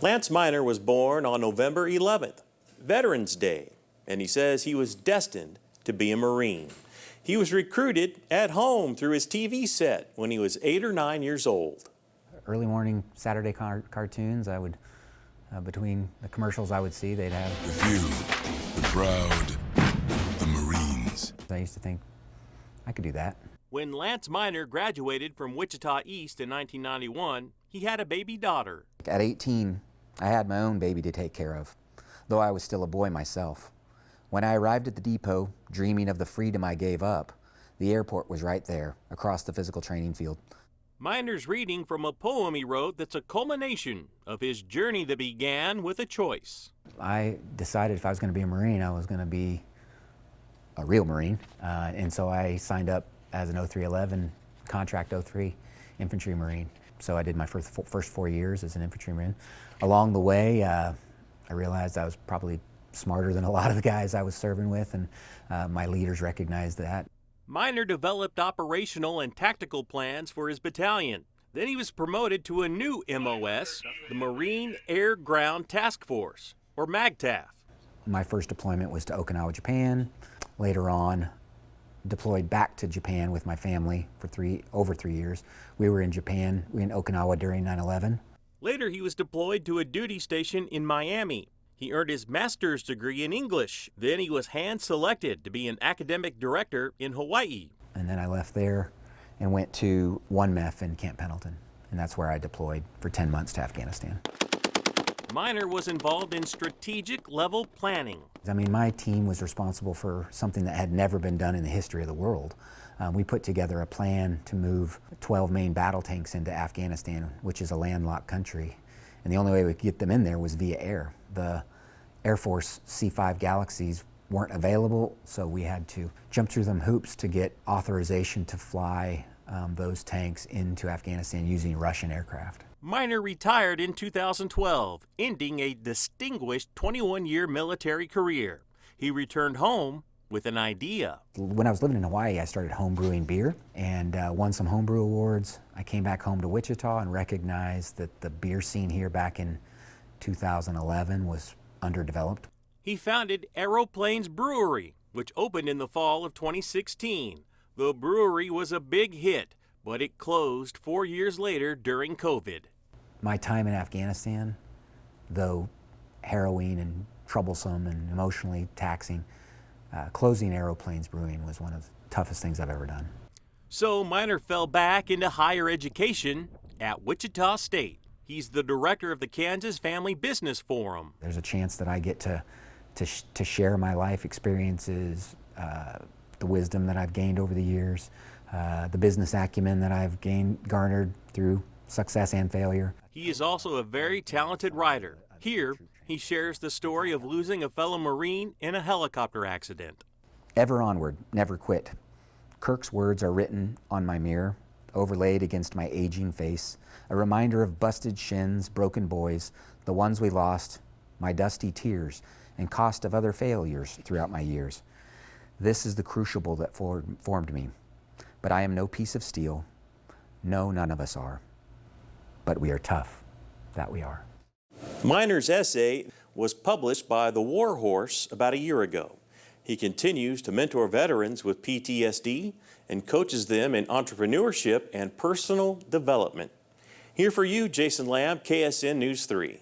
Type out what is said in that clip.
Lance Miner was born on November 11th, Veterans Day, and he says he was destined to be a Marine. He was recruited at home through his TV set when he was 8 or 9 years old. Early morning Saturday cartoons, I would, between the commercials I would see, they'd have the few, the proud, the Marines. I used to think, I could do that. When Lance Miner graduated from Wichita East in 1991, he had a baby daughter. At 18, I had my own baby to take care of, though I was still a boy myself. When I arrived at the depot, dreaming of the freedom I gave up, the airport was right there, across the physical training field. Miner's reading from a poem he wrote that's a culmination of his journey that began with a choice. I decided if I was going to be a Marine, I was going to be a real Marine, and so I signed up as an 0311 contract 03 infantry Marine. So I did my first 4 years as an infantry Marine. Along the way, I realized I was probably smarter than a lot of the guys I was serving with, and my leaders recognized that. Miner developed operational and tactical plans for his battalion. Then he was promoted to a new MOS, the Marine Air Ground Task Force, or MAGTAF. My first deployment was to Okinawa, Japan. Later on, deployed back to Japan with my family for over 3 years. We were in Japan, we were in Okinawa during 9/11. Later, he was deployed to a duty station in Miami. He earned his master's degree in English. Then he was hand-selected to be an academic director in Hawaii. And then I left there and went to 1MEF in Camp Pendleton. And that's where I deployed for 10 months to Afghanistan. Miner was involved in strategic level planning. I mean, my team was responsible for something that had never been done in the history of the world. We put together a plan to move 12 main battle tanks into Afghanistan, which is a landlocked country. And the only way we could get them in there was via air. The Air Force C-5 Galaxies weren't available, so we had to jump through them hoops to get authorization to fly those tanks into Afghanistan using Russian aircraft. Miner retired in 2012, ending a distinguished 21-year military career. He returned home with an idea. When I was living in Hawaii, I started homebrewing beer and won some homebrew awards. I came back home to Wichita and recognized that the beer scene here back in 2011 was underdeveloped. He founded Aeroplanes Brewery, which opened in the fall of 2016. The brewery was a big hit, but it closed 4 years later during COVID. My time in Afghanistan, though harrowing and troublesome and emotionally taxing, closing Aeroplanes Brewing was one of the toughest things I've ever done. So Miner fell back into higher education at Wichita State. He's the director of the Kansas Family Business Forum. There's a chance that I get to share my life experiences, the wisdom that I've gained over the years, the business acumen that I've garnered through success and failure. He is also a very talented writer. Here, he shares the story of losing a fellow Marine in a helicopter accident. Ever onward, never quit. Kirk's words are written on my mirror, overlaid against my aging face, a reminder of busted shins, broken boys, the ones we lost, my dusty tears, and cost of other failures throughout my years. This is the crucible that formed me. But I am no piece of steel. No, none of us are. But we are tough. That we are. Miner's essay was published by The War Horse about a year ago. He continues to mentor veterans with PTSD and coaches them in entrepreneurship and personal development. Here for you, Jason Lamb, KSN News 3.